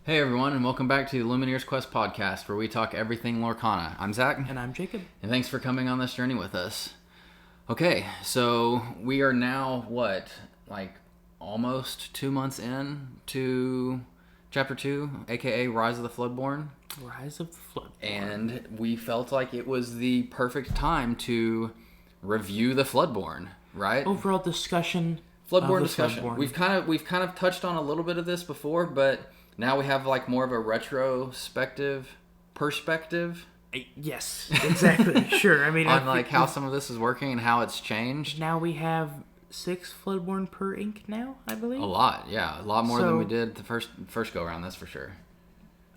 Hey everyone, and welcome back to the Illumineers Quest podcast, where we talk everything Lorcana. I'm Zach. And I'm Jacob. And thanks for coming on this journey with us. Okay, so we are now, almost 2 months in to Chapter 2, aka Rise of the Floodborn. Rise of the Floodborn. And we felt like it was the perfect time to review the Floodborn, right? Overall discussion. Floodborn discussion. Floodborn. We've kind of touched on a little bit of this before, but now we have more of a retrospective perspective. Yes, exactly. Sure. I mean, on how some of this is working and how it's changed. Now we have 6 Floodborn per ink now, I believe. A lot, yeah. A lot more than we did the first go around, that's for sure.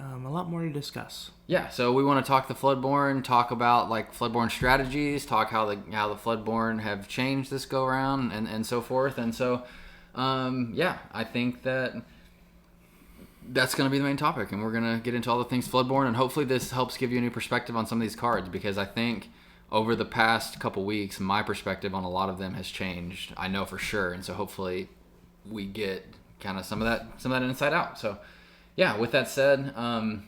A lot more to discuss. Yeah, so we want to talk the Floodborn, talk about Floodborn strategies, talk how the Floodborn have changed this go around and so forth. And so I think that's going to be the main topic, and we're going to get into all the things Floodborn, and hopefully this helps give you a new perspective on some of these cards, because I think over the past couple weeks, my perspective on a lot of them has changed. I know for sure, and so hopefully we get kind of some of that insight out. So yeah, with that said,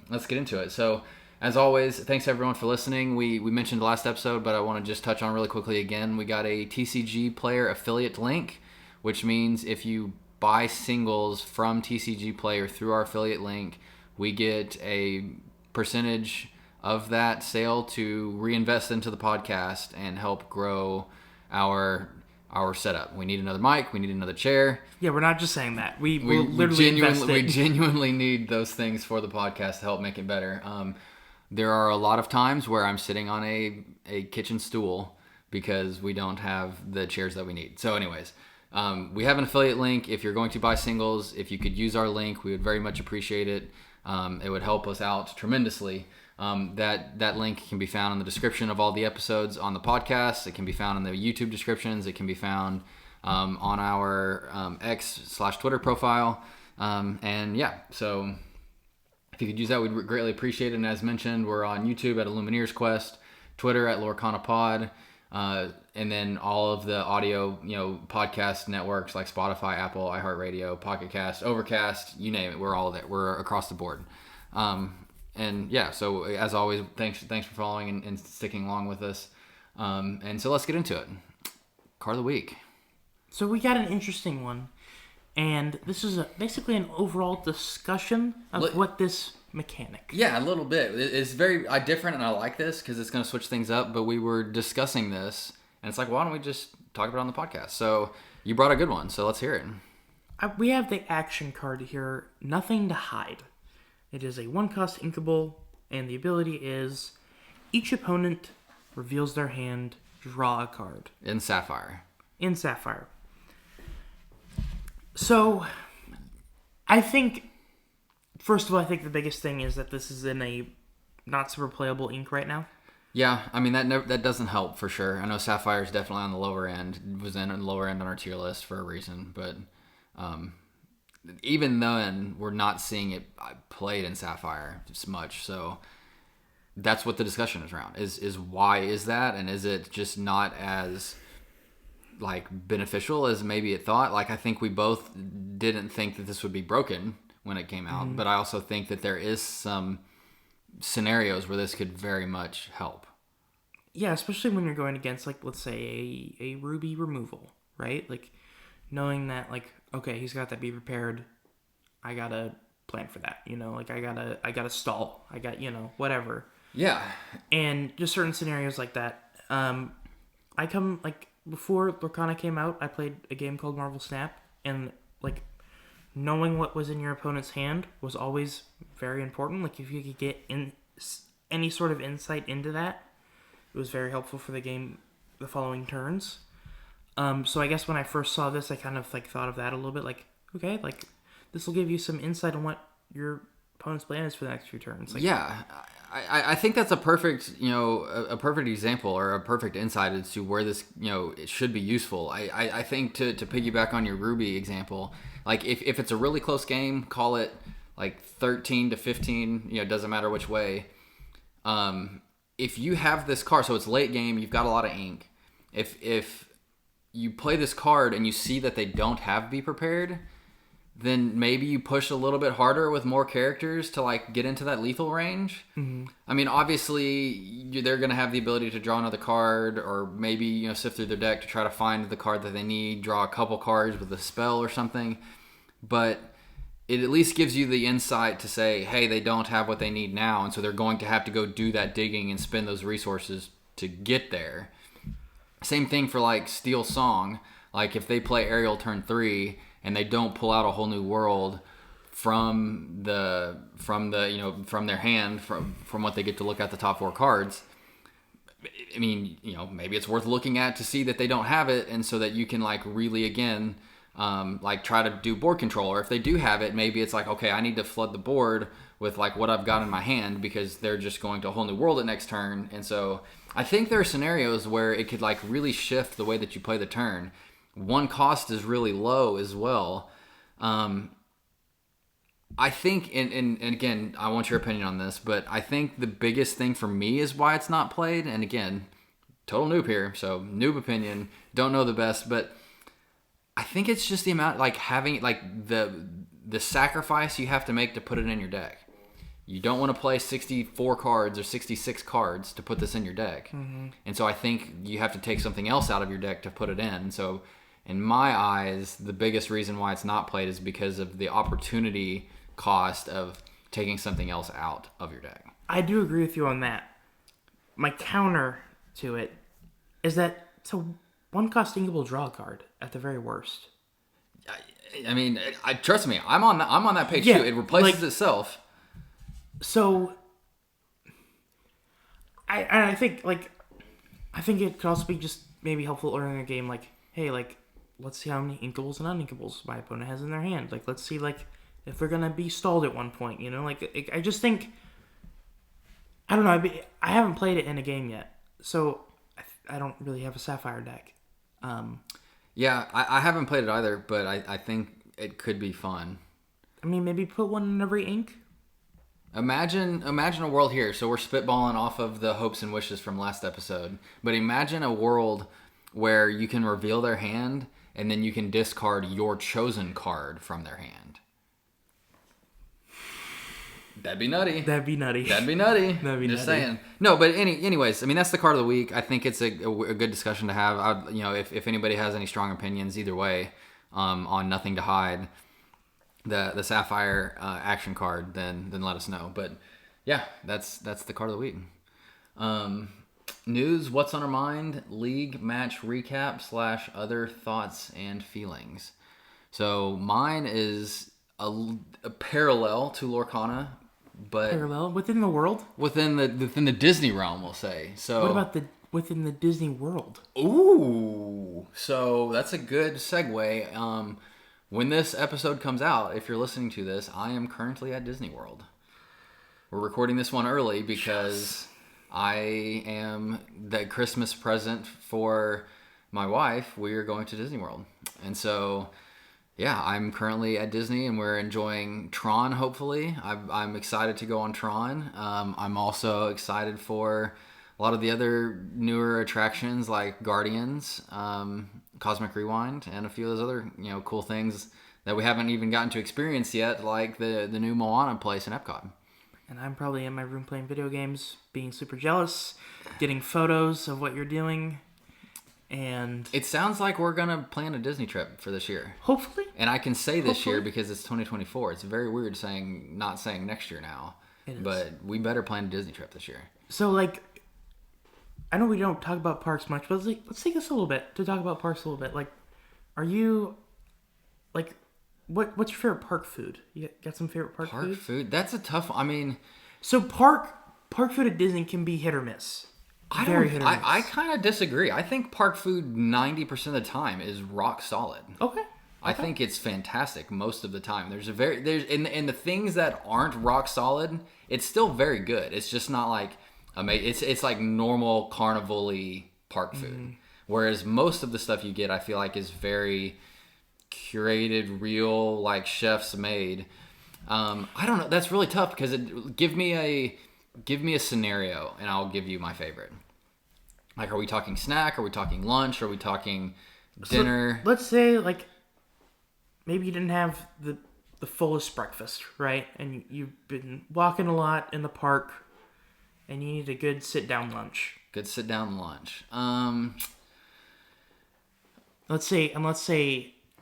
let's get into it. So as always, thanks everyone for listening. We mentioned the last episode, but I want to just touch on really quickly again. We got a TCG player affiliate link, which means if you buy singles from TCG Player through our affiliate link, we get a percentage of that sale to reinvest into the podcast and help grow our setup. We need another mic. We need another chair. Yeah, we're not just saying that. We genuinely need those things for the podcast to help make it better. There are a lot of times where I'm sitting on a kitchen stool because we don't have the chairs that we need. So anyways, we have an affiliate link. If you're going to buy singles, if you could use our link, we would very much appreciate it. It would help us out tremendously. That link can be found in the description of all the episodes on the podcast. It can be found in the YouTube descriptions. It can be found on our X/Twitter profile. So if you could use that, we'd greatly appreciate it. And as mentioned, we're on YouTube at Illumineers Quest, Twitter at Lorcana Pod, and then all of the audio, podcast networks like Spotify, Apple, iHeartRadio, Pocket Cast, Overcast, you name it. We're all there. We're across the board. So as always, thanks for following and sticking along with us. And so let's get into it. Card of the week. So we got an interesting one, and this is basically an overall discussion of what this mechanic. Yeah, a little bit. It's very different, and I like this because it's going to switch things up. But we were discussing this, and it's why don't we just talk about it on the podcast? So you brought a good one, so let's hear it. We have the action card here, Nothing to Hide. It is a 1-cost inkable, and the ability is each opponent reveals their hand, draw a card. In Sapphire. So, I think, first of all, the biggest thing is that this is in a not super playable ink right now. Yeah, I mean, that doesn't help for sure. I know Sapphire is definitely on the lower end. It was in the lower end on our tier list for a reason, but even then, we're not seeing it played in Sapphire as much. So that's what the discussion is around. Is why is that, and is it just not as beneficial as maybe it thought? I think we both didn't think that this would be broken when it came out, but I also think that there is some scenarios where this could very much help. Yeah, especially when you're going against let's say a Ruby removal, right? Knowing that okay, he's got that, be prepared. I gotta plan for that, I gotta stall. I got, whatever. Yeah. And just certain scenarios like that. Before Lorcana came out, I played a game called Marvel Snap, and knowing what was in your opponent's hand was always very important. If you could get any sort of insight into that, it was very helpful for the game the following turns. So I guess when I first saw this, I kind of thought of that a little bit. Okay, this will give you some insight on what your opponent's plan is for the next few turns. Yeah, I think that's a perfect example or a perfect insight as to where this it should be useful. I think to piggyback on your Ruby example, if it's a really close game, call it 13-15. It doesn't matter which way. If you have this card, so it's late game, you've got a lot of ink. If you play this card and you see that they don't have Be Prepared, then maybe you push a little bit harder with more characters to like get into that lethal range. Mm-hmm. I mean, obviously they're going to have the ability to draw another card, or maybe sift through their deck to try to find the card that they need, draw a couple cards with a spell or something. But it at least gives you the insight to say, hey, they don't have what they need now, and so they're going to have to go do that digging and spend those resources to get there. Same thing for like Steel Song. Like if they play Aerial turn 3 and they don't pull out a whole new world from their hand from what they get to look at the top 4 cards. I mean, maybe it's worth looking at to see that they don't have it, and so that you can like really again like try to do board control. Or if they do have it, maybe it's like, okay, I need to flood the board with like what I've got in my hand because they're just going to a whole new world at next turn. And so I think there are scenarios where it could like really shift the way that you play the turn. One cost is really low as well. I think, and again, I want your opinion on this, but I think the biggest thing for me is why it's not played. And again, total noob here, so noob opinion, don't know the best, but I think it's just the amount, like having like the sacrifice you have to make to put it in your deck. You don't want to play 64 cards or 66 cards to put this in your deck. Mm-hmm. And so I think you have to take something else out of your deck to put it in. And so in my eyes, the biggest reason why it's not played is because of the opportunity cost of taking something else out of your deck. I do agree with you on that. My counter to it is that it's a one-cost inkable draw card at the very worst. I mean, trust me, I'm on that page too. It replaces itself. So, I think it could also be just maybe helpful early in a game. Like, hey, like let's see how many inkables and uninkables my opponent has in their hand. Like, let's see like if they're gonna be stalled at one point. Like I just think, I don't know. I haven't played it in a game yet, so I don't really have a Sapphire deck. Yeah, I haven't played it either, but I think it could be fun. I mean, maybe put one in every ink. Imagine a world here. So we're spitballing off of the hopes and wishes from last episode. But imagine a world where you can reveal their hand and then you can discard your chosen card from their hand. That'd be nutty. Just saying. No, but anyways, I mean, that's the card of the week. I think it's a good discussion to have. If anybody has any strong opinions either way on Nothing to Hide, the Sapphire action card, then let us know. But yeah, that's the card of the week. News, what's on our mind, league match recap / other thoughts and feelings. So mine is a parallel to Lorcana, but parallel within the world, within the Disney realm, we'll say. So what about within the Disney world? Ooh, so that's a good segue. When this episode comes out, if you're listening to this, I am currently at Disney World. We're recording this one early because I am the Christmas present for my wife. We are going to Disney World. And so, yeah, I'm currently at Disney and we're enjoying Tron, hopefully. I'm excited to go on Tron. I'm also excited for a lot of the other newer attractions like Guardians, Cosmic Rewind, and a few of those other cool things that we haven't even gotten to experience yet, like the new Moana place in Epcot. And I'm probably in my room playing video games, being super jealous, getting photos of what you're doing, and it sounds like we're gonna plan a Disney trip for this year. Hopefully. And I can say this year because it's 2024. It's very weird not saying next year now. It is. But we better plan a Disney trip this year. So like, I know we don't talk about parks much, but let's take this a little bit to talk about parks a little bit. Like, are you, like, what's your favorite park food? You got some favorite park food? Park food? That's a tough one. I mean, so park food at Disney can be hit or miss. I kind of disagree. I think park food 90% of the time is rock solid. Okay. I think it's fantastic most of the time. There's in the things that aren't rock solid, it's still very good. It's just not like it's like normal carnival-y park food. Mm-hmm. Whereas most of the stuff you get, I feel like, is very curated, real, like chefs made. I don't know. That's really tough because give me a scenario and I'll give you my favorite. Like, are we talking snack? Are we talking lunch? Are we talking dinner? So, let's say like maybe you didn't have the fullest breakfast, right? And you've been walking a lot in the park, and you need a good sit-down lunch. Good sit-down lunch. Let's say.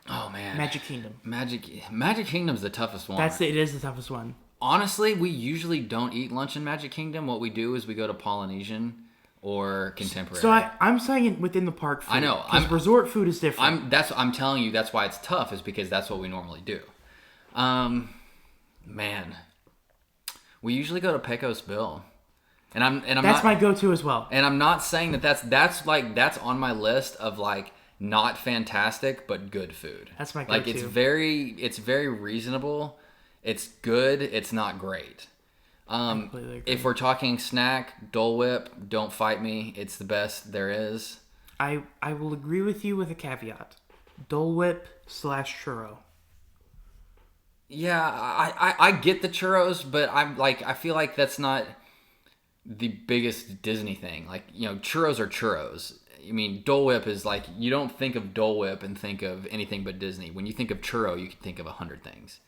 Oh man, Magic Kingdom. Magic Kingdom's the toughest one. It is the toughest one. Honestly, we usually don't eat lunch in Magic Kingdom. What we do is we go to Polynesian or Contemporary. So I'm saying it within the park food. I know. Because resort food is different. I'm telling you that's why it's tough, is because that's what we normally do. Man. We usually go to Pecos Bill. And I'm that's my go-to as well. And I'm not saying that's on my list of like not fantastic but good food. That's my go-to. Like it's very reasonable. It's good. It's not great. If we're talking snack, Dole Whip, don't fight me. It's the best there is. I will agree with you with a caveat. Dole Whip / churro. Yeah, I get the churros, but I feel like that's not the biggest Disney thing. Like, you know, churros are churros. I mean, Dole Whip is like, you don't think of Dole Whip and think of anything but Disney. When you think of churro, you can think of 100 things.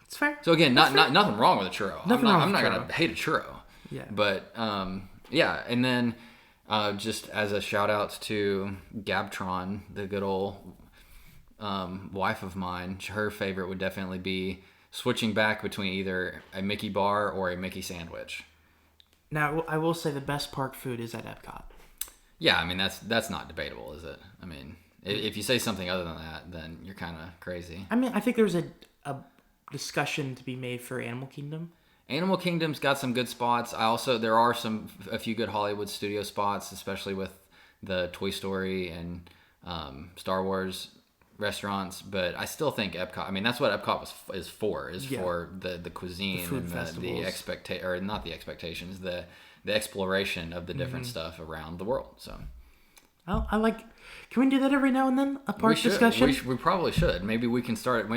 It's fair. So again, nothing wrong with a churro. I'm not gonna hate a churro. Yeah. But yeah, and then just as a shout out to Gabtron, the good old wife of mine, her favorite would definitely be switching back between either a Mickey bar or a Mickey sandwich. Now, I will say the best park food is at Epcot. Yeah, I mean that's not debatable, is it? I mean, if you say something other than that, then you're kind of crazy. I mean, I think there's a discussion to be made for Animal Kingdom. Animal Kingdom's got some good spots. There are a few good Hollywood studio spots, especially with the Toy Story and Star Wars restaurants. But I still think Epcot. I mean, that's what Epcot is for the cuisine, the food and the exploration of the different stuff around the world. So, well, can we do that every now and then? A park discussion? We probably should. Maybe we can start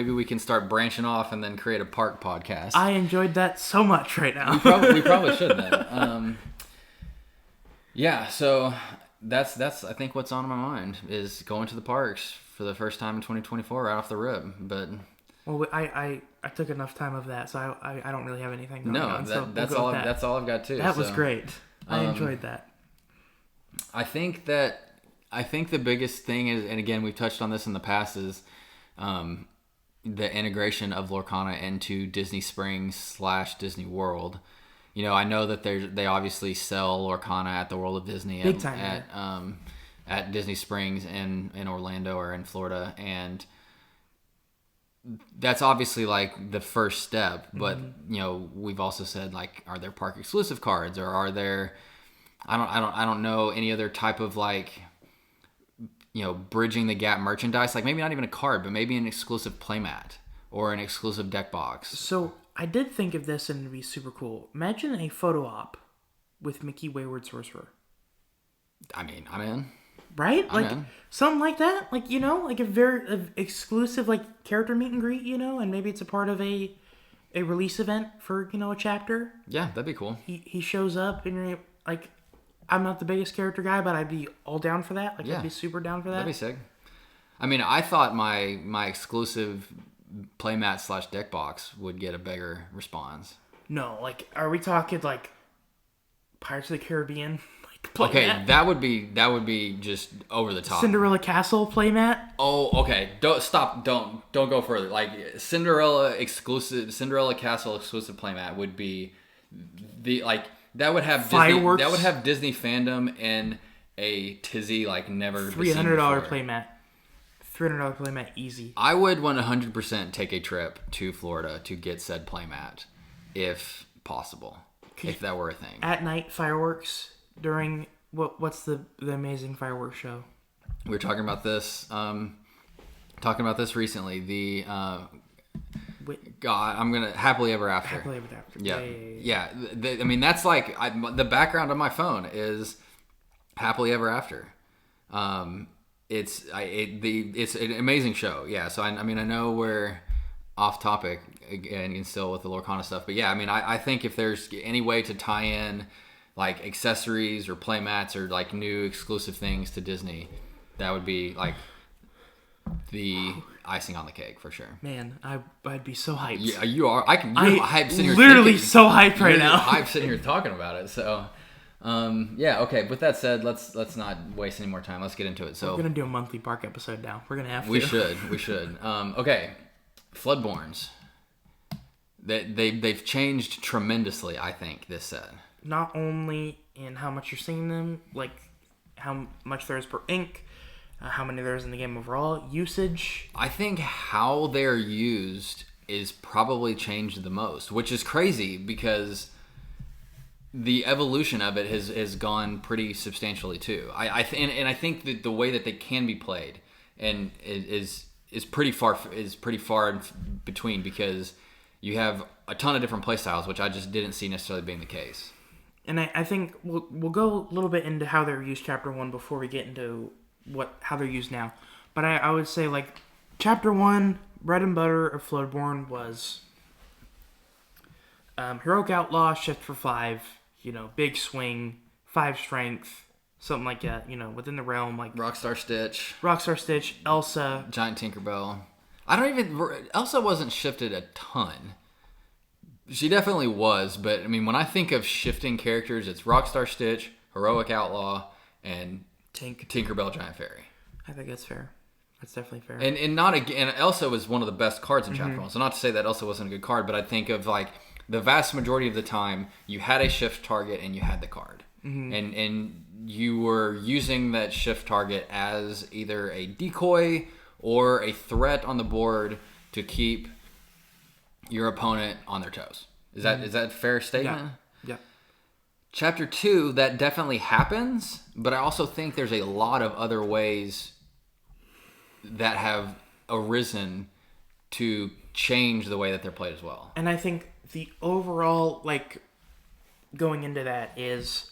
branching off and then create a park podcast. I enjoyed that so much right now. we probably should then. Yeah, so that's I think what's on my mind is going to the parks for the first time in 2024 right off the rip. But well, I took enough time of that, so I don't really have anything going on. That's all I've got too. That was great. I enjoyed that. I think the biggest thing is, and again, we've touched on this in the past, is the integration of Lorcana into Disney Springs / Disney World. You know, I know that they obviously sell Lorcana at the World of Disney at Disney Springs in Orlando or in Florida, and that's obviously like the first step. But you know, we've also said, like, are there park exclusive cards, or are there? I don't know any other type of, like, you know, bridging the gap merchandise, like maybe not even a card, but maybe an exclusive playmat or an exclusive deck box. So I did think of this, and it'd be super cool. Imagine a photo op with Mickey Wayward Sorcerer. I mean, I'm in. Right? Like something like that. Like, you know, like a very exclusive, like, character meet and greet, you know, and maybe it's a part of a release event for, you know, a chapter. Yeah, that'd be cool. He shows up and you're like, I'm not the biggest character guy, but I'd be all down for that. Like, yeah. I'd be super down for that. That'd be sick. I mean, I thought my exclusive playmat / deck box would get a bigger response. No, like, are we talking like Pirates of the Caribbean? Okay, that would be just over the top. Cinderella Castle playmat. Oh, okay. Don't go further. Like, Cinderella Castle exclusive playmat would be that would have fireworks. That would have Disney fandom in a tizzy like never. $300 playmat. $300 playmat, easy. I would 100% take a trip to Florida to get said playmat, if possible, if that were a thing. At night, fireworks during what's the amazing fireworks show? We were talking about this. Recently. The God, I'm gonna Happily Ever After. Happily Ever After. Yeah. I mean, that's like the background on my phone is Happily Ever After. It's an amazing show. Yeah. So I mean, I know we're off topic again and still with the Lorcana stuff, but yeah, I mean, I think if there's any way to tie in like accessories or playmats or like new exclusive things to Disney, that would be like icing on the cake for sure. Man, I'd be so hyped. Yeah, you are. You're hyped sitting here. Literally thinking, so hyped right now. Hyped sitting here talking about it. So, yeah. Okay. With that said, let's not waste any more time. Let's get into it. So we're gonna do a monthly park episode now. We're gonna have to. We should. Okay. Floodborns. They've changed tremendously, I think, this set. Not only in how much you're seeing them, like how much there is per ink, how many there is in the game overall, usage. I think how they're used is probably changed the most, which is crazy because the evolution of it has gone pretty substantially too. I think that the way that they can be played and is pretty far in between because you have a ton of different playstyles, which I just didn't see necessarily being the case. And I think we'll go a little bit into how they're used Chapter 1 before we get into how they're used now. But I would say, like, Chapter 1, bread and butter of Floodborn was Heroic Outlaw, shift for 5, big swing, 5 strength, something like that, within the realm. Like Rockstar Stitch, Elsa. Giant Tinkerbell. Elsa wasn't shifted a ton. She definitely was, but I mean, when I think of shifting characters, it's Rockstar Stitch, Heroic Outlaw, and Tinkerbell Giant Fairy. I think that's fair. That's definitely fair. And Elsa was one of the best cards in Chapter 1. So not to say that Elsa wasn't a good card, but I think of like the vast majority of the time, you had a shift target and you had the card, and you were using that shift target as either a decoy or a threat on the board to keep your opponent on their toes. Is that a fair statement? Yeah. Chapter 2, that definitely happens, but I also think there's a lot of other ways that have arisen to change the way that they're played as well. And I think the overall, going into that is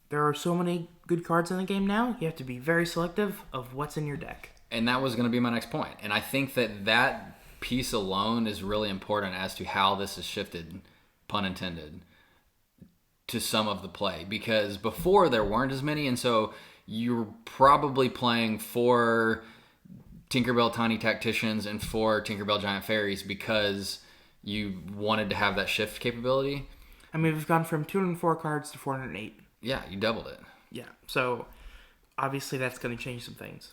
there are so many good cards in the game now, you have to be very selective of what's in your deck. And that was going to be my next point. And I think that piece alone is really important as to how this has shifted, pun intended, to some of the play. Because before there weren't as many, and so you're probably playing 4 Tinkerbell Tiny Tacticians and 4 Tinkerbell Giant Fairies because you wanted to have that shift capability. I mean, we've gone from 204 cards to 408. Yeah, you doubled it. Yeah, so obviously that's going to change some things.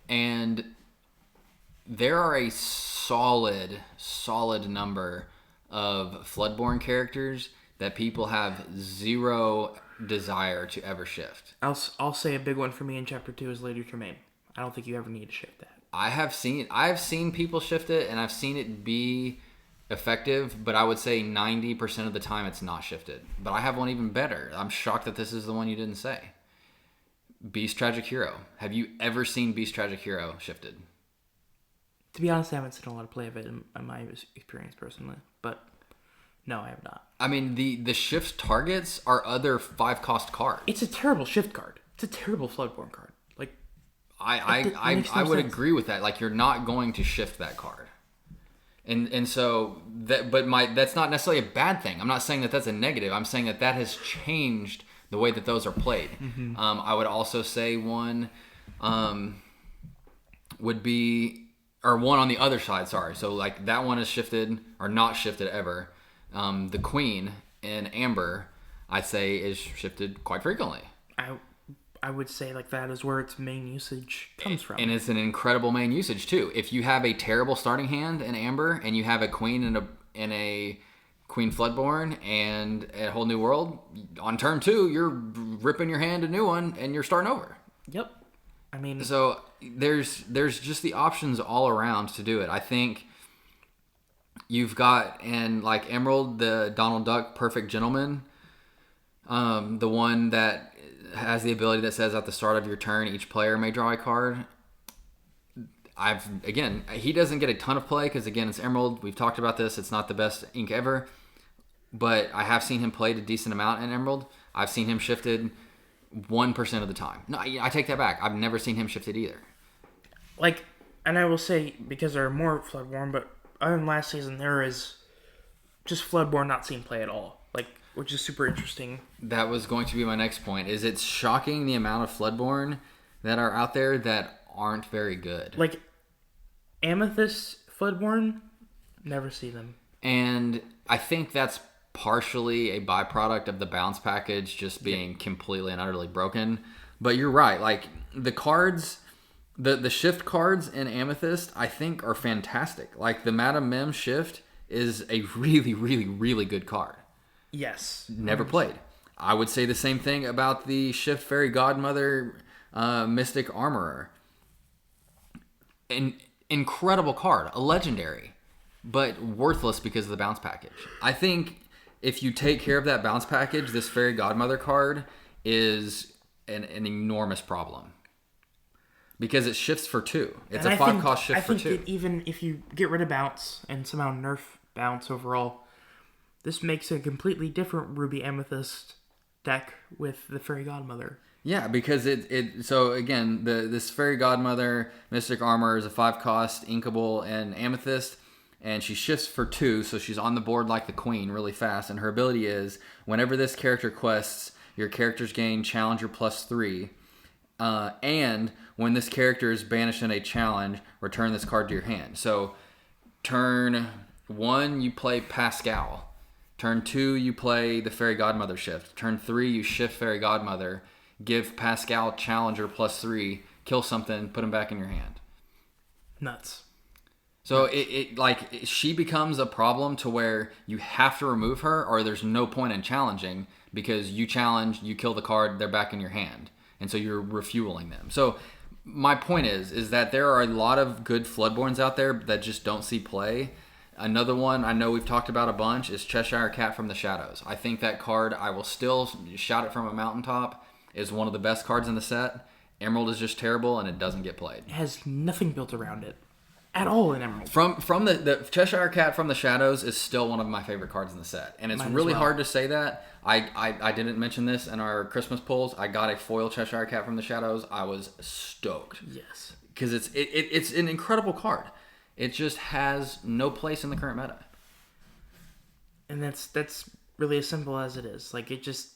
And there are a solid number of Floodborn characters that people have zero desire to ever shift. I'll say a big one for me in Chapter 2 is Lady Tremaine. I don't think you ever need to shift that. I've seen people shift it, and I've seen it be effective, but I would say 90% of the time it's not shifted. But I have one even better. I'm shocked that this is the one you didn't say. Beast Tragic Hero. Have you ever seen Beast Tragic Hero shifted? To be honest, I haven't seen a lot of play of it in my experience personally, but no, I have not. I mean, the shift targets are other 5-cost cards. It's a terrible shift card. It's a terrible Floodborn card. I would agree with that. Like, you're not going to shift that card. And so that's not necessarily a bad thing. I'm not saying that that's a negative. I'm saying that has changed the way that those are played. Mm-hmm. I would also say one would be, or one on the other side, sorry. So like that one is shifted or not shifted ever. The Queen in Amber, I'd say, is shifted quite frequently. I would say like that is where its main usage comes from. And it's an incredible main usage too. If you have a terrible starting hand in Amber and you have a Queen in a Queen Floodborn and a Whole New World, on turn 2, you're ripping your hand a new one and you're starting over. Yep. I mean, so there's just the options all around to do it. I think you've got in like Emerald, the Donald Duck Perfect Gentleman, the one that has the ability that says at the start of your turn, each player may draw a card. He doesn't get a ton of play because, again, it's Emerald. We've talked about this. It's not the best ink ever. But I have seen him played a decent amount in Emerald. I've seen him shifted 1% of the time. No, I take that back. I've never seen him shifted either. And I will say, because there are more Floodborn, but other than last season, there is just Floodborn not seen play at all. Which is super interesting. That was going to be my next point. Is it's shocking the amount of Floodborn that are out there that aren't very good. Amethyst, Floodborn, never see them. And I think that's partially a byproduct of the bounce package just being completely and utterly broken. But you're right. Like, the cards, the shift cards in Amethyst, I think are fantastic. Like, the Madame Mim shift is a really, really, really good card. Yes. Never played. I would say the same thing about the Shift Fairy Godmother Mystic Armorer. An incredible card, a legendary, but worthless because of the bounce package. I think if you take care of that bounce package, this Fairy Godmother card is an enormous problem. Because it shifts for 2. It's a 5-cost shift for 2. I think that even if you get rid of bounce and somehow nerf bounce overall, this makes a completely different Ruby Amethyst deck with the Fairy Godmother. Yeah, because so again, this Fairy Godmother Mystic Armor is a 5-cost inkable and Amethyst, and she shifts for 2, so she's on the board like the Queen really fast, and her ability is whenever this character quests, your characters gain Challenger +3, and when this character is banished in a challenge, return this card to your hand. So turn 1, you play Pascal. Turn 2, you play the Fairy Godmother shift. Turn 3, you shift Fairy Godmother. Give Pascal Challenger +3. Kill something. Put him back in your hand. Nuts. So she becomes a problem to where you have to remove her, or there's no point in challenging because you challenge, you kill the card, they're back in your hand, and so you're refueling them. So my point is that there are a lot of good Floodborns out there that just don't see play. Another one I know we've talked about a bunch is Cheshire Cat from the Shadows. I think that card, I will still shout it from a mountaintop, is one of the best cards in the set. Emerald is just terrible, and it doesn't get played. It has nothing built around it at all in Emerald. From the Cheshire Cat from the Shadows is still one of my favorite cards in the set, and it's really hard to say that. I didn't mention this in our Christmas polls. I got a foil Cheshire Cat from the Shadows. I was stoked. Yes, because it's an incredible card. It just has no place in the current meta. And that's really as simple as it is. Like, it just...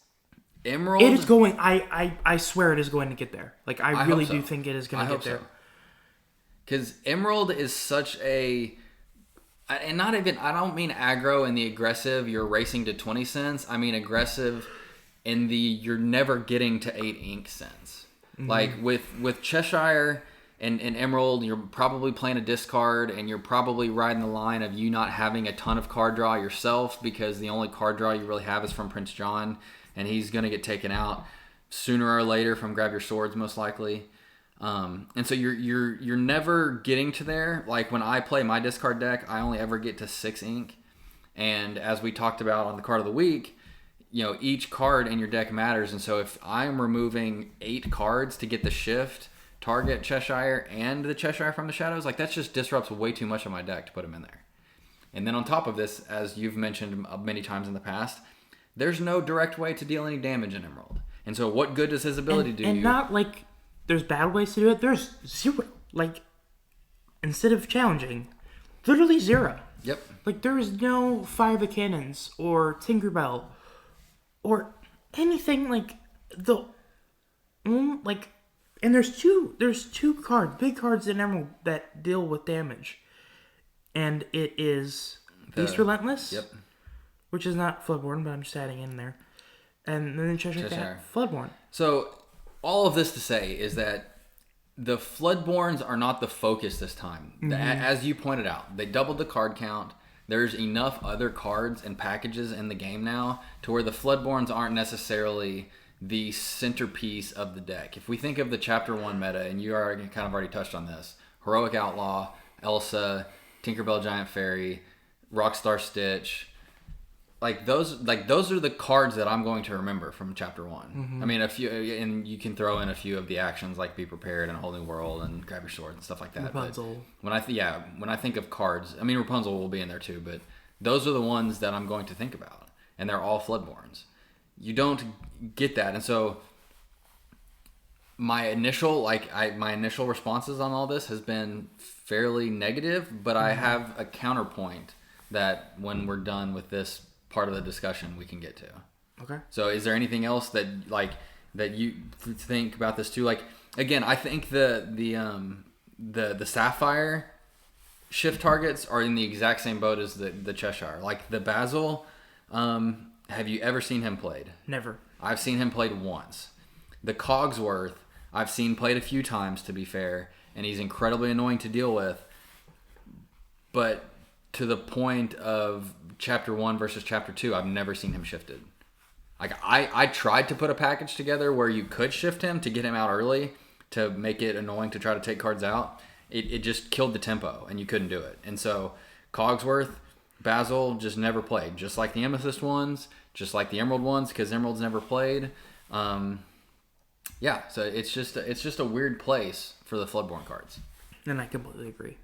Emerald... It is going... I swear it is going to get there. Like, I really do think it is going to get there. Because Emerald is such a... And not even... I don't mean aggro in the aggressive, you're racing to 20 cents. I mean aggressive in the you're never getting to 8 ink sense. Mm-hmm. Like, with Cheshire... And Emerald, you're probably playing a discard, and you're probably riding the line of you not having a ton of card draw yourself because the only card draw you really have is from Prince John, and he's going to get taken out sooner or later from Grab Your Swords, most likely. And so you're never getting to there. Like when I play my discard deck, I only ever get to 6 ink, and as we talked about on the card of the week, you know, each card in your deck matters. And so if I'm removing 8 cards to get the shift, target Cheshire and the Cheshire from the Shadows, like that just disrupts way too much of my deck to put them in there. And then on top of this, as you've mentioned many times in the past, there's no direct way to deal any damage in Emerald. And so what good does his ability do? And not like there's bad ways to do it. There's 0. Like, instead of challenging, literally 0. Yep. Like, there is no Fire the Cannons or Tinkerbell or anything like the... like... And there's two cards, big cards in Emerald that deal with damage. And it is Beast Relentless. Yep. Which is not Floodborn, but I'm just adding in there. And then Cheshire Cat, Floodborn. So, all of this to say is that the Floodborns are not the focus this time. Mm-hmm. As you pointed out, they doubled the card count. There's enough other cards and packages in the game now to where the Floodborns aren't necessarily the centerpiece of the deck. If we think of the Chapter 1 meta, and you already touched on this, Heroic Outlaw, Elsa, Tinkerbell Giant Fairy, Rockstar Stitch, those are the cards that I'm going to remember from Chapter 1. Mm-hmm. I mean, a few, and you can throw in a few of the actions like Be Prepared and Whole New World and Grab Your Sword and stuff like that. Rapunzel. But when I think of cards, I mean, Rapunzel will be in there too, but those are the ones that I'm going to think about, and they're all Floodborns. You don't get that, and so my initial responses on all this has been fairly negative, but I have a counterpoint that when we're done with this part of the discussion we can get to. Okay. So is there anything else that you think about this too? Like, again, I think the Sapphire shift targets are in the exact same boat as the Cheshire. Like the Basil, have you ever seen him played? Never. I've seen him played once. The Cogsworth, I've seen played a few times, to be fair, and he's incredibly annoying to deal with. But to the point of Chapter 1 versus Chapter 2, I've never seen him shifted. Like I tried to put a package together where you could shift him to get him out early to make it annoying to try to take cards out. It just killed the tempo, and you couldn't do it. And so Cogsworth, Basil just never played. Just like the Amethyst ones, just like the Emerald ones, because Emerald's never played. Yeah, so it's just a weird place for the Floodborn cards. And I completely agree.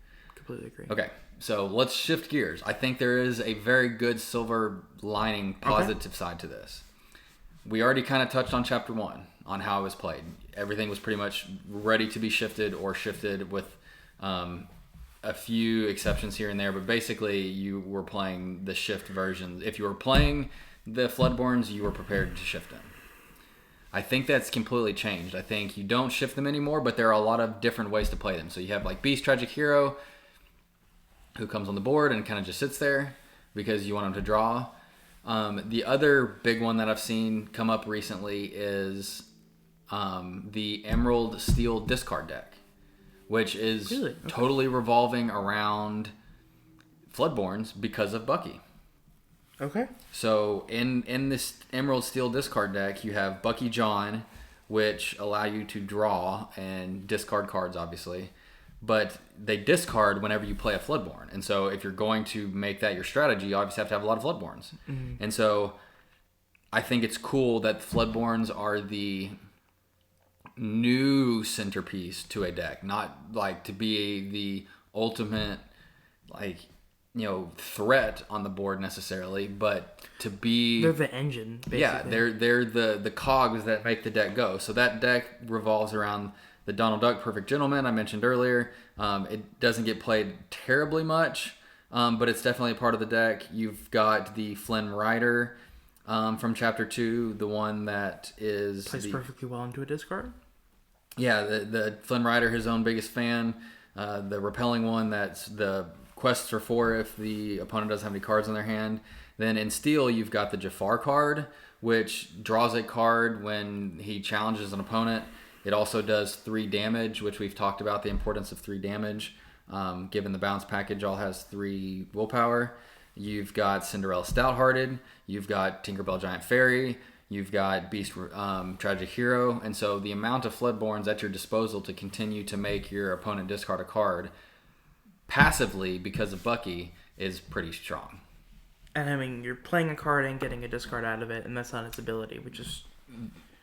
Okay, so let's shift gears. I think there is a very good silver lining positive side to this. We already kind of touched on Chapter 1, on how it was played. Everything was pretty much ready to be shifted or shifted with a few exceptions here and there. But basically, you were playing the shift versions. If you were playing the Floodborns, you were prepared to shift them. I think that's completely changed. I think you don't shift them anymore, but there are a lot of different ways to play them. So you have like Beast Tragic Hero, who comes on the board and kind of just sits there because you want him to draw. The other big one that I've seen come up recently is the Emerald Steel discard deck, which is totally revolving around Floodborns because of Bucky. Okay. So in this Emerald Steel discard deck, you have Bucky John, which allow you to draw and discard cards, obviously. But they discard whenever you play a Floodborn. And so if you're going to make that your strategy, you obviously have to have a lot of Floodborns. Mm-hmm. And so I think it's cool that Floodborns are the new centerpiece to a deck. Not like to be the ultimate, like, you know, threat on the board necessarily, but to be... They're the engine, basically. Yeah, they're the cogs that make the deck go. So that deck revolves around the Donald Duck Perfect Gentleman I mentioned earlier. It doesn't get played terribly much, but it's definitely a part of the deck. You've got the Flynn Rider from Chapter 2, the one that is... Plays perfectly well into a discard? Yeah, the Flynn Rider, his own biggest fan. The repelling one, that's the quests are for if the opponent doesn't have any cards in their hand. Then in Steel, you've got the Jafar card, which draws a card when he challenges an opponent. It also does 3 damage, which we've talked about the importance of 3 damage. Given the bounce package all has 3 willpower. You've got Cinderella Stouthearted. You've got Tinkerbell Giant Fairy. You've got Beast Tragic Hero. And so the amount of Floodborns at your disposal to continue to make your opponent discard a card passively because of Bucky is pretty strong. And I mean, you're playing a card and getting a discard out of it, and that's not its ability, which is...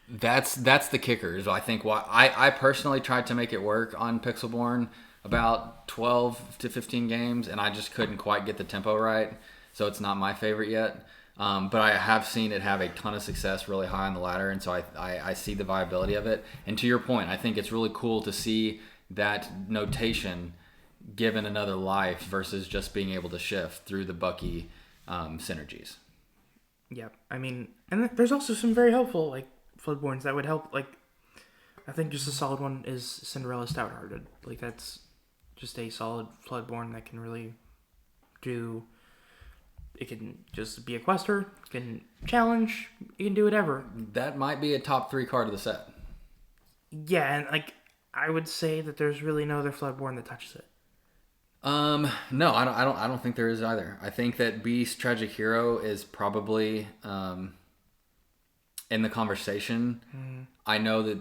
That's the kicker. Is I think why I personally tried to make it work on Pixelborn about 12 to 15 games, and I just couldn't quite get the tempo right. So it's not my favorite yet. But I have seen it have a ton of success really high on the ladder, and so I see the viability of it. And to your point, I think it's really cool to see that notation given another life versus just being able to shift through the Bucky synergies. Yeah, I mean, and there's also some very helpful like Floodborns that would help. Like, I think just a solid one is Cinderella Stouthearted. Like, that's just a solid Floodborn that can really do. It can just be a quester, it can challenge, it can do whatever. That might be a top 3 card of the set. Yeah, and like I would say that there's really no other Floodborn that touches it. No, I don't think there is either. I think that Beast Tragic Hero is probably in the conversation. I know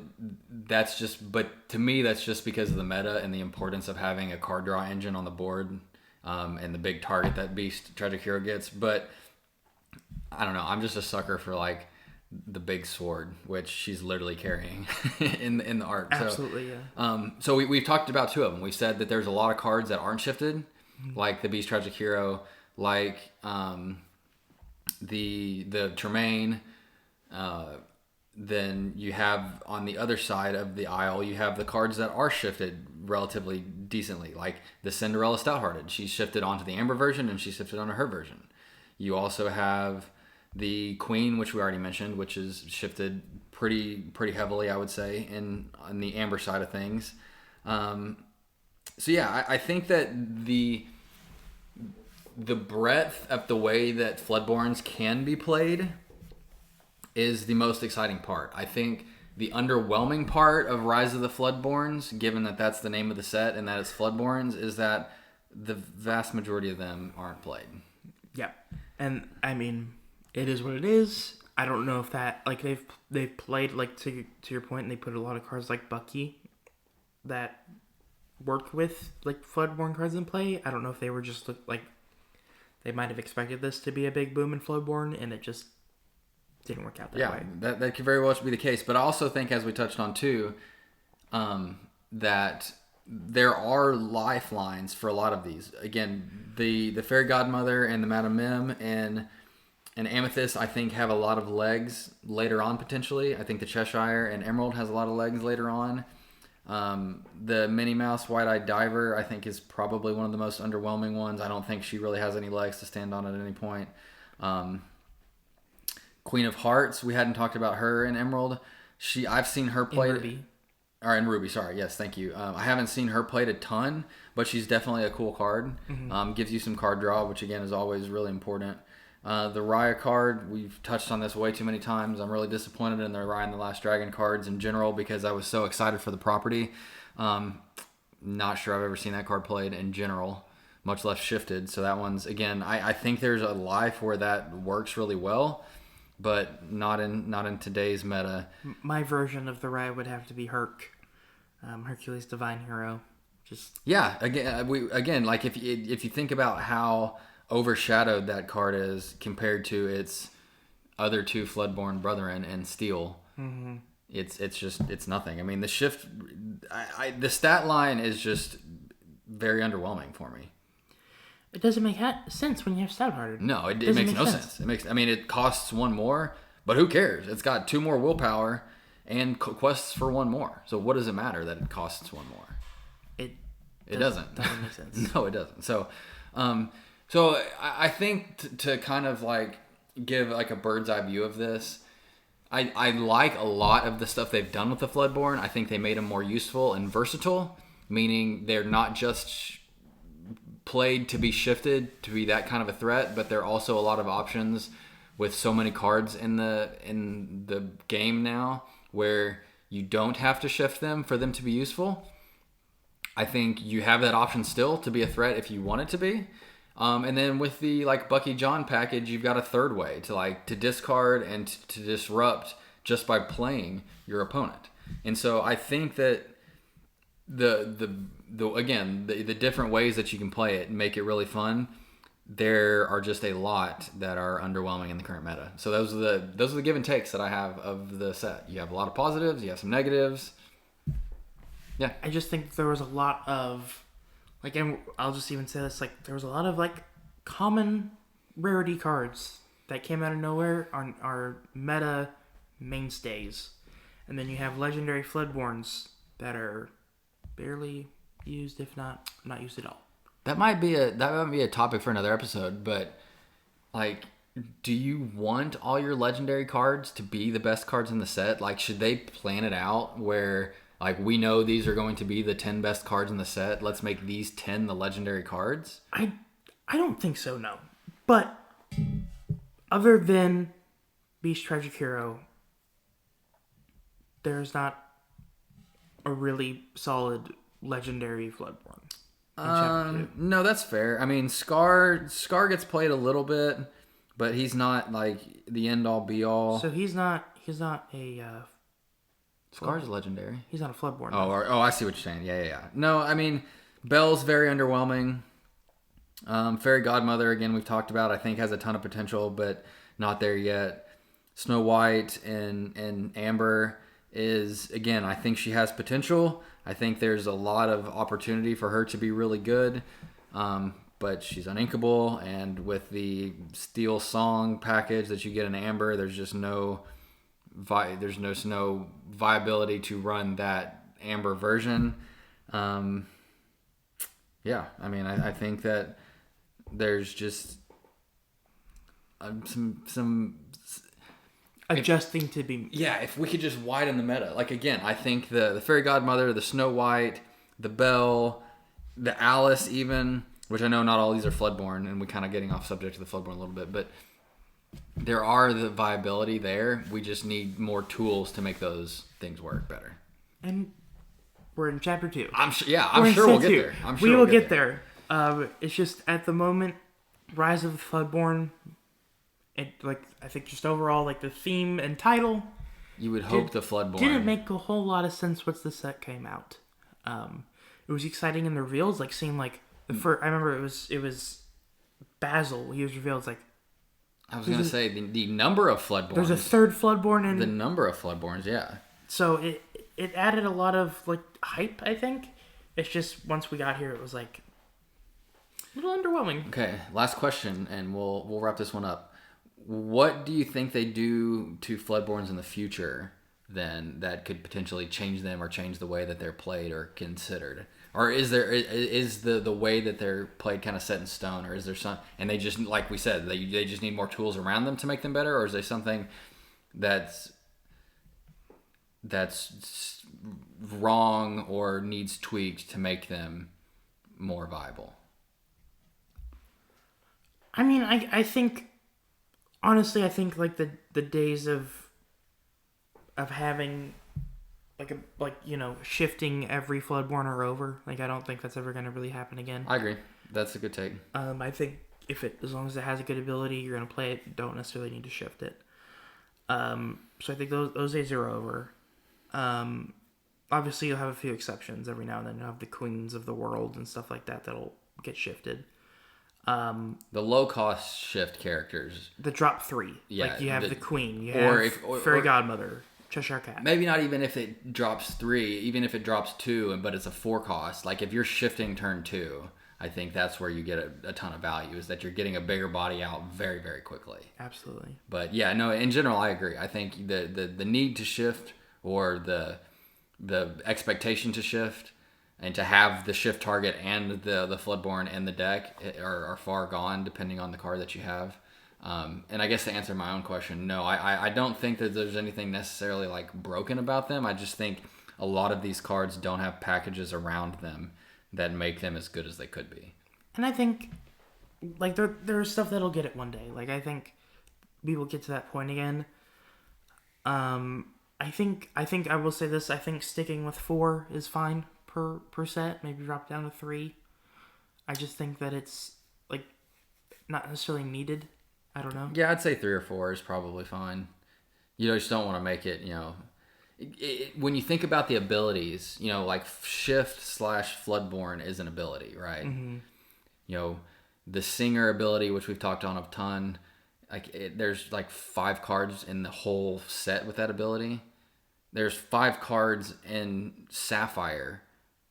that's just, but to me that's just because of the meta and the importance of having a card draw engine on the board, and the big target that Beast Tragic Hero gets. But I don't know. I'm just a sucker for like the big sword, which she's literally carrying in the art. Absolutely, yeah. So we've talked about 2 of them. We said that there's a lot of cards that aren't shifted, like the Beast Tragic Hero, like the Tremaine. Then you have on the other side of the aisle, you have the cards that are shifted relatively decently, like the Cinderella Stouthearted. She's shifted onto the Amber version, and she's shifted onto her version. You also have the Queen, which we already mentioned, which is shifted pretty heavily, I would say, on the Amber side of things. So yeah, I think that the breadth of the way that Floodborns can be played is the most exciting part. I think the underwhelming part of Rise of the Floodborns, given that that's the name of the set and that it's Floodborns, is that the vast majority of them aren't played. Yeah, and I mean, it is what it is. I don't know if that like they've played like to your point, and they put a lot of cards like Bucky that work with like Floodborn cards in play. I don't know if they were just like they might have expected this to be a big boom in Floodborn, and it just didn't work out that way. Yeah, that could very well be the case. But I also think, as we touched on too, that there are lifelines for a lot of these. Again, the Fairy Godmother and the Madame Mim and Amethyst, I think, have a lot of legs later on potentially. I think the Cheshire and Emerald has a lot of legs later on. The Minnie Mouse White-Eyed Diver, I think, is probably one of the most underwhelming ones. I don't think she really has any legs to stand on at any point. Queen of Hearts, we hadn't talked about her in Emerald. I've seen her played in Ruby. Or in Ruby, sorry. Yes, thank you. I haven't seen her played a ton, but she's definitely a cool card. Mm-hmm. Gives you some card draw, which again is always really important. The Raya card, we've touched on this way too many times. I'm really disappointed in the Raya and the Last Dragon cards in general because I was so excited for the property. Not sure I've ever seen that card played in general, much less shifted. So that one's, again, I think there's a life where that works really well, but not in today's meta. My version of the Raya would have to be Hercules Divine Hero. Just yeah, again, like if you think about how overshadowed that card is compared to its other two Floodborn brethren and Steel, mm-hmm. it's nothing. I mean, the shift, the stat line is just very underwhelming for me. It doesn't make sense when you have Stout-Hearted. No, it makes no sense. It costs one more, but who cares? It's got 2 more willpower and quests for 1 more. So what does it matter that it costs 1 more? It doesn't. Doesn't make sense. No, it doesn't. So I think to kind of like give like a bird's eye view of this, I like a lot of the stuff they've done with the Floodborn. I think they made them more useful and versatile, meaning they're not just played to be shifted to be that kind of a threat, but there are also a lot of options with so many cards in the game now where you don't have to shift them for them to be useful. I think you have that option still to be a threat if you want it to be. And then with the like Bucky John package, you've got a third way to discard and to disrupt just by playing your opponent. And so I think that the different ways that you can play it and make it really fun, there are just a lot that are underwhelming in the current meta. So those are the give and takes that I have of the set. You have a lot of positives, you have some negatives. Yeah. I just think there was a lot of like, and I'll just even say this, like there was a lot of like common rarity cards that came out of nowhere on our meta mainstays. And then you have legendary Floodborns that are barely used, if not used at all. That might be a topic for another episode, but like, do you want all your legendary cards to be the best cards in the set? Like, should they plan it out where like we know these are going to be the 10 best cards in the set? Let's make these 10 the legendary cards? I don't think so, no. But other than Beast Tragic Hero, there's not a really solid legendary Floodborn. No, that's fair. I mean, Scar gets played a little bit, but he's not like the end all be all. So he's not a Scar's legendary. He's not a Floodborn. Oh, I see what you're saying. Yeah. No, I mean, Belle's very underwhelming. Fairy Godmother, again, we've talked about, I think has a ton of potential, but not there yet. Snow White and Amber is, again, I think she has potential. I think there's a lot of opportunity for her to be really good, but she's uninkable, and with the Steel Song package that you get in Amber, there's just no viability to run that Amber version. Yeah, I mean, I think that there's just some adjusting to be. Yeah, if we could just widen the meta. Like, again, I think the Fairy Godmother, the Snow White, the Belle, the Alice even, which I know not all these are Floodborn, and we're kind of getting off subject to the Floodborn a little bit, but there are the viability there. We just need more tools to make those things work better. And we're in chapter 2. I'm sure we'll get there. We will get there. It's just at the moment, Rise of the Floodborn. I think just overall, like the theme and title. You would hope the Floodborn didn't make a whole lot of sense once the set came out. It was exciting in the reveals, like seeing like the first. I remember it was Basil. He was revealed. It's like I was gonna say the number of Floodborns. There's a third Floodborn, and the number of Floodborns, yeah. So it added a lot of like hype. I think it's just once we got here, it was like a little underwhelming. Okay, last question, and we'll wrap this one up. What do you think they do to Floodborns in the future then that could potentially change them or change the way that they're played or considered? Or is the way that they're played kind of set in stone, or is there some, and they just, like we said, they just need more tools around them to make them better, or is there something that's wrong or needs tweaked to make them more viable? I mean, I think honestly, I think like the days of having shifting every Floodborn are over. Like, I don't think that's ever going to really happen again. I agree. That's a good take. I think as long as it has a good ability, you're going to play it. Don't necessarily need to shift it. So I think those days are over. Obviously, you'll have a few exceptions every now and then. You'll have the queens of the world and stuff like that that'll get shifted. The low cost shift characters. The drop 3. Yeah, like you have the queen. You have Fairy Godmother. Cheshire Cat. Maybe not even if it drops 3, even if it drops 2, but it's a 4 cost. Like if you're shifting turn 2, I think that's where you get a ton of value, is that you're getting a bigger body out very, very quickly. Absolutely. But yeah, no, in general, I agree. I think the need to shift, or the expectation to shift, and to have the shift target and the Floodborn and the deck are far gone, depending on the card that you have. And I guess to answer my own question, no, I don't think that there's anything necessarily like broken about them. I just think a lot of these cards don't have packages around them that make them as good as they could be. And I think like there's stuff that'll get it one day. Like I think we will get to that point again. I think I will say this. I think sticking with 4 is fine per set. Maybe drop down to 3. I just think that it's like not necessarily needed. I don't know. Yeah, I'd say 3 or 4 is probably fine. You just don't want to make it, when you think about the abilities, like Shift / Floodborn is an ability, right? Mm-hmm. The Singer ability, which we've talked on a ton, there's like 5 cards in the whole set with that ability. There's 5 cards in Sapphire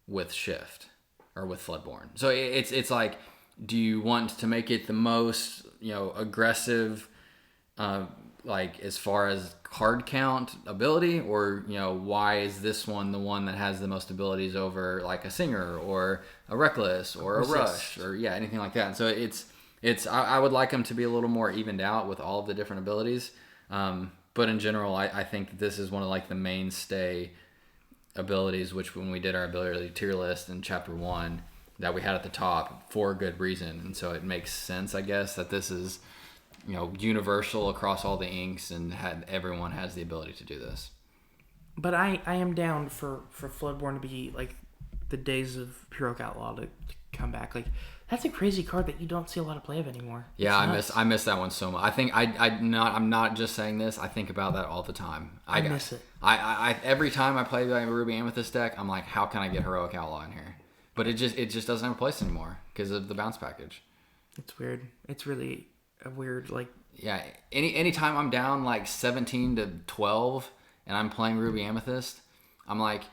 with Shift or with Floodborn. So it's like, do you want to make it the most aggressive, like as far as card count ability, or why is this one the one that has the most abilities over like a Singer or a Reckless or a Rush or anything like that? And so I would like them to be a little more evened out with all of the different abilities, but in general I think that this is one of like the mainstay abilities, which when we did our ability tier list in chapter 1, that we had at the top for a good reason. And so it makes sense, I guess, that this is, universal across all the inks, and everyone has the ability to do this. But I am down for Floodborn to be like the days of Heroic Outlaw to come back. Like that's a crazy card that you don't see a lot of play of anymore. Yeah, I miss that one so much. I think I'm not just saying this. I think about that all the time. I miss it. I every time I play the Ruby Amethyst deck, I'm like, how can I get Heroic Outlaw in here? But it just doesn't have a place anymore because of the bounce package. It's weird. It's really a weird, like... Yeah, anytime I'm down like 17 to 12 and I'm playing Ruby Amethyst, I'm like,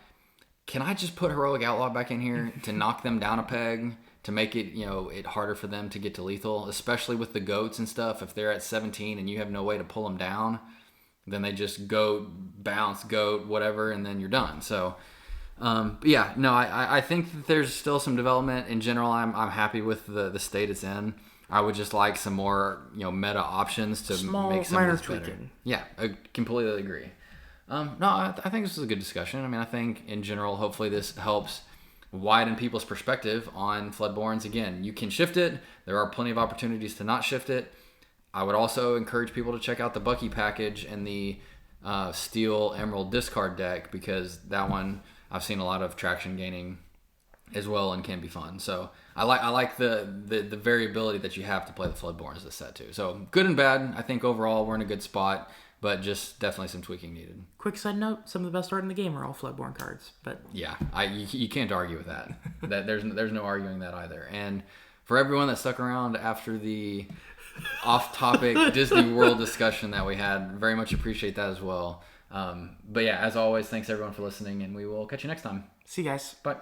can I just put Heroic Outlaw back in here to knock them down a peg, to make it, it harder for them to get to lethal, especially with the goats and stuff. If they're at 17 and you have no way to pull them down, then they just go bounce, goat, whatever, and then you're done. So... I think that there's still some development. In general, I'm happy with the state it's in. I would just like some more, meta options to make some of this better. Yeah, I completely agree. I think this is a good discussion. I mean, I think in general, hopefully this helps widen people's perspective on Floodborns. Again, you can shift it. There are plenty of opportunities to not shift it. I would also encourage people to check out the Bucky package and the Steel Emerald discard deck, because that one I've seen a lot of traction gaining as well and can be fun. So I like the variability that you have to play the Floodborns this set too. So good and bad. I think overall we're in a good spot, but just definitely some tweaking needed. Quick side note: some of the best art in the game are all Floodborn cards. But yeah, you can't argue with that. That there's no arguing that either. And for everyone that stuck around after the off-topic Disney World discussion that we had, very much appreciate that as well. But yeah, as always, thanks everyone for listening, and we will catch you next time. See you guys. Bye.